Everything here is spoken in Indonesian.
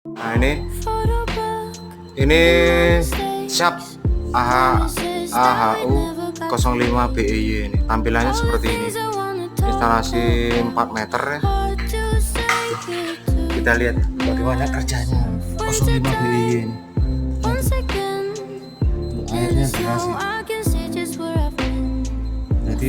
Nah ini Sharp AHU 05 BEY ini tampilannya seperti ini, instalasi 4 meter ya. Kita lihat bagaimana kerjanya 05 BEY ini. Tuh, airnya dikasih, jadi